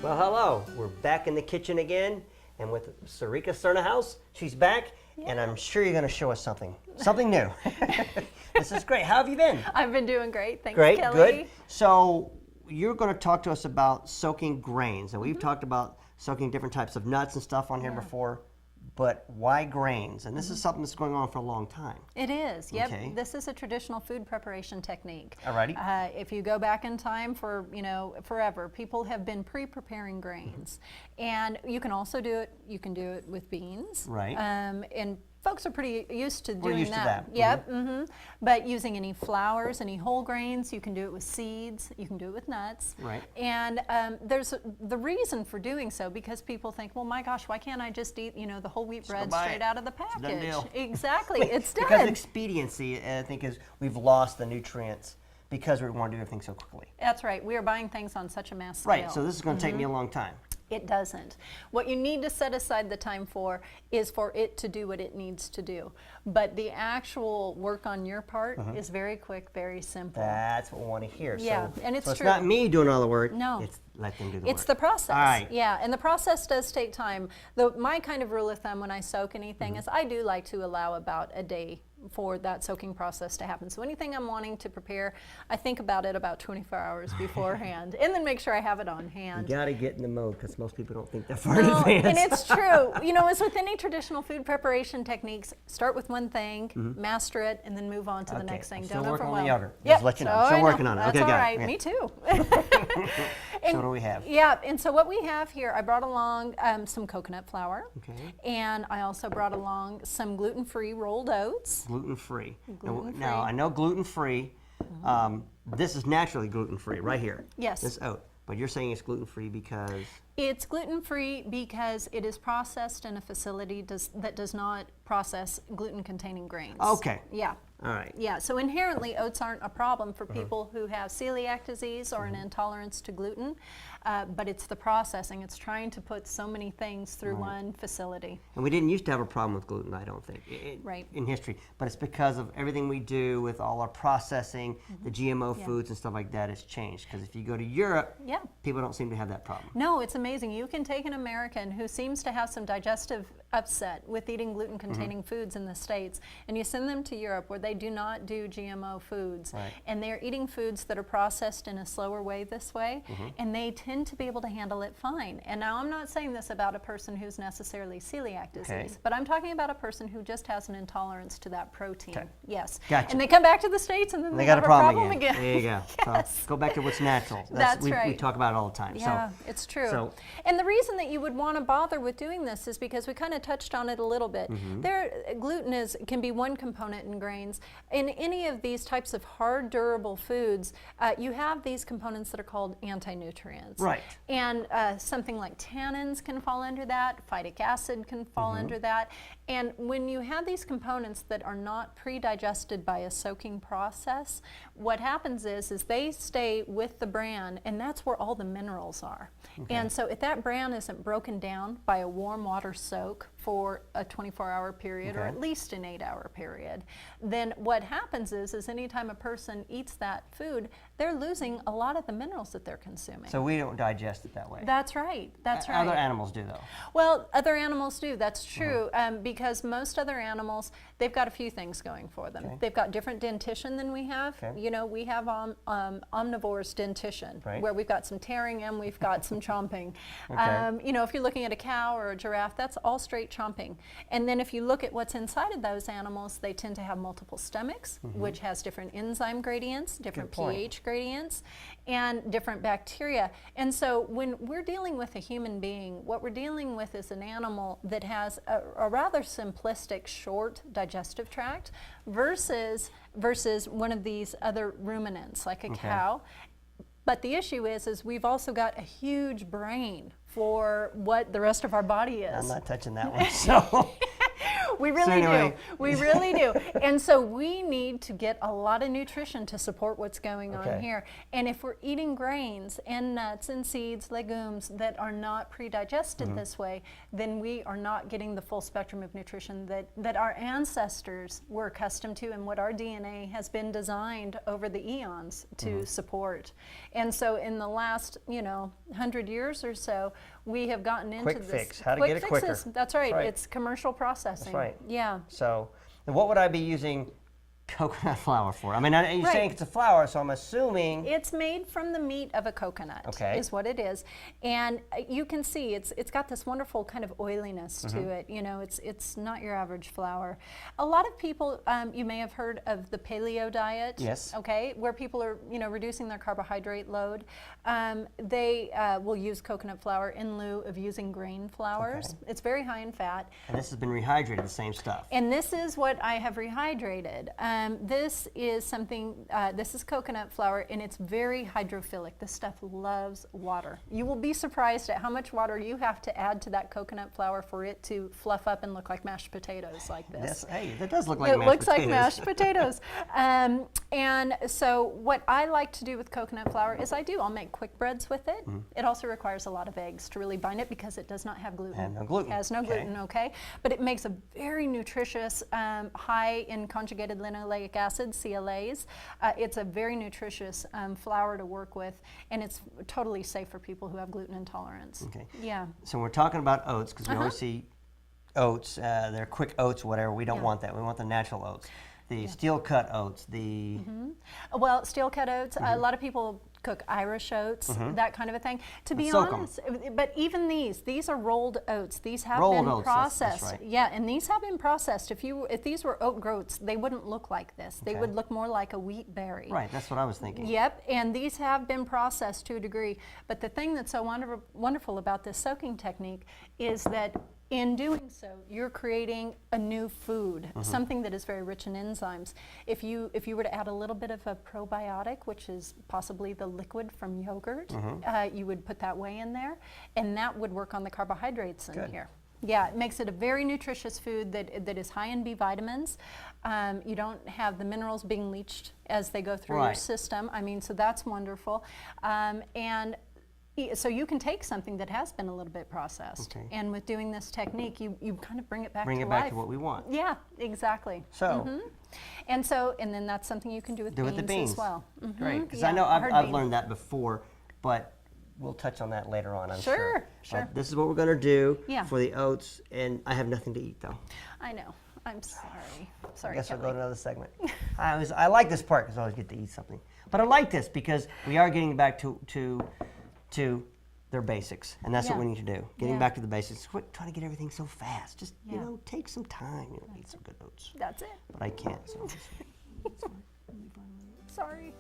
Well, hello. We're back in the kitchen again, and with Sarika Cernahouse. She's back, and I'm sure you're going to show us something new. This is great. How have you been? I've been doing great. Thanks, Great, Kelly. good. So you're going to talk to us about soaking grains, and we've talked about soaking different types of nuts and stuff on here before. But why grains? And this is something that's going on for a long time. It is, yep. Okay. This is a traditional food preparation technique. Alrighty. If you go back in time for, forever, people have been pre-preparing grains. And you can also do it, you can do it with beans. Right. And folks are pretty used to doing used to that. Yep. But using any flours, any whole grains, you can do it with seeds, you can do it with nuts. Right. And there's the reason for doing so, because people think, well, my gosh, why can't I just eat, the whole wheat bread straight out of the package? Done deal. Exactly, it's done. Because expediency, I think, is we've lost the nutrients because we want to do everything so quickly. That's right. We are buying things on such a mass scale. Right. So this is going to take me a long time. It doesn't. What you need to set aside the time for is for it to do what it needs to do. But the actual work on your part is very quick, very simple. That's what we want to hear. Yeah, so, and it's so it's true. not me doing all the work. No. It's let them do the It's work. the process. All right. Yeah, and the process does take time. My kind of rule of thumb when I soak anything is I do like to allow about a day for that soaking process to happen. So anything I'm wanting to prepare, I think about it about 24 hours beforehand, and then make sure I have it on hand. You got to get in the mode because most people don't think that far in No, advance. and it's true. As with any traditional food preparation techniques, start with one thing, master it, and then move on to the next thing. I'm still Don't working on overwhelm. the yogurt. Yep. Just let you know. I'm still working on it. That's Okay, all got it. right. Yeah. Me too. So what do we have? Yeah, and so what we have here, I brought along some coconut flour, Okay. and I also brought along some gluten-free rolled oats. Gluten-free. Gluten-free. Now, I know gluten-free. This is naturally gluten-free right here. Yes. This oat. But you're saying it's gluten-free because? It's gluten-free because it is processed in a facility that does not process gluten-containing grains. Okay. Yeah. All right. Yeah, so inherently oats aren't a problem for people who have celiac disease or an intolerance to gluten, but it's the processing. It's trying to put so many things through one facility. And we didn't used to have a problem with gluten, I don't think, Right. in history. But it's because of everything we do with all our processing, the GMO foods and stuff like that, it's changed. Because if you go to Europe, people don't seem to have that problem. No, it's amazing. You can take an American who seems to have some digestive upset with eating gluten-containing foods in the States, and you send them to Europe where they do not do GMO foods, and they're eating foods that are processed in a slower way this way, and they tend to be able to handle it fine. And now I'm not saying this about a person who's necessarily celiac disease, but I'm talking about a person who just has an intolerance to that protein. Yes. Gotcha. And they come back to the States and then they got have a problem again. There you go. Yes. So go back to what's natural. That's we right. talk about it all the time. Yeah, So, it's true. so- and the reason that you would want to bother with doing this is because we kind of touched on it a little bit. Gluten can be one component in grains. In any of these types of hard, durable foods, you have these components that are called anti-nutrients. Right. And something like tannins can fall under that, phytic acid can fall under that. And when you have these components that are not pre-digested by a soaking process, what happens is they stay with the bran, and that's where all the minerals are. And so if that bran isn't broken down by a warm water soak for a 24-hour period, or at least an 8-hour period, then what happens is anytime a person eats that food, they're losing a lot of the minerals that they're consuming. So we don't digest it that way. That's right. That's right. Other animals do, though. Well, other animals do. That's true. Because most other animals, they've got a few things going for them. They've got different dentition than we have. We have omnivorous dentition, where we've got some tearing and we've got some chomping. If you're looking at a cow or a giraffe, that's all straight chomping. And then if you look at what's inside of those animals, they tend to have multiple stomachs, which has different enzyme gradients, different pH gradients, and different bacteria. And so when we're dealing with a human being, what we're dealing with is an animal that has a rather simplistic, short digestive tract versus one of these other ruminants, like a cow. But the issue is we've also got a huge brain for what the rest of our body is. I'm not touching that one. So We really anyway. do. We really do. And so we need to get a lot of nutrition to support what's going on here. And if we're eating grains and nuts and seeds, legumes that are not pre-digested this way, then we are not getting the full spectrum of nutrition that our ancestors were accustomed to and what our DNA has been designed over the eons to support. And so in the last, 100 years or so, we have gotten into Quick this. fix, how to get it quicker. That's right. It's commercial processing. That's right. Yeah. So, and what would I be using coconut flour for? I mean, you're saying it's a flour, so I'm assuming it's made from the meat of a coconut. Is what it is, and you can see it's got this wonderful kind of oiliness to it. It's not your average flour. A lot of people, you may have heard of the paleo diet. Yes. Okay, where people are reducing their carbohydrate load. They will use coconut flour in lieu of using grain flours. It's very high in fat. And this has been rehydrated, the same stuff. And this is what I have rehydrated. This is something, this is coconut flour, and it's very hydrophilic. This stuff loves water. You will be surprised at how much water you have to add to that coconut flour for it to fluff up and look like mashed potatoes like this. Hey, that does look like mashed potatoes. It looks like mashed potatoes. And so what I like to do with coconut flour is I'll make quick breads with it. It also requires a lot of eggs to really bind it because it does not have gluten. And no gluten. It has no gluten, but it makes a very nutritious, high in conjugated linoleic acid, CLAs. It's a very nutritious flour to work with, and it's totally safe for people who have gluten intolerance. Yeah. So we're talking about oats because we always see oats, they're quick oats, whatever. We don't want that. We want the natural oats. The steel cut oats, the... Well, steel cut oats, a lot of people cook Irish oats, that kind of a thing. To be honest, but even these are rolled oats. These have been processed. That's right. Yeah, and these have been processed. If these were oat groats, they wouldn't look like this. They would look more like a wheat berry. Right, that's what I was thinking. Yep, and these have been processed to a degree. But the thing that's so wonderful about this soaking technique is that in doing so, you're creating a new food, something that is very rich in enzymes. If you were to add a little bit of a probiotic, which is possibly the liquid from yogurt, you would put that whey in there, and that would work on the carbohydrates in here. Yeah, it makes it a very nutritious food that is high in B vitamins. You don't have the minerals being leached as they go through your system. I mean, so that's wonderful. And so you can take something that has been a little bit processed, and with doing this technique, you kind of bring it back to life. Bring it back to what we want. Yeah, exactly. So, and then that's something you can do with beans as well. Great, because I know I've learned that before, but we'll touch on that later on, I'm sure. Sure. This is what we're going to do for the oats, and I have nothing to eat, though. I know. I'm sorry. Sorry, I guess Kelly. we'll go to another segment. I like this part because I always get to eat something. But I like this because we are getting back to their basics, and that's what we need to do. Getting back to the basics. Quit trying to get everything so fast. Just take some time. Eat some good oats. That's it. But I can't. So. Sorry.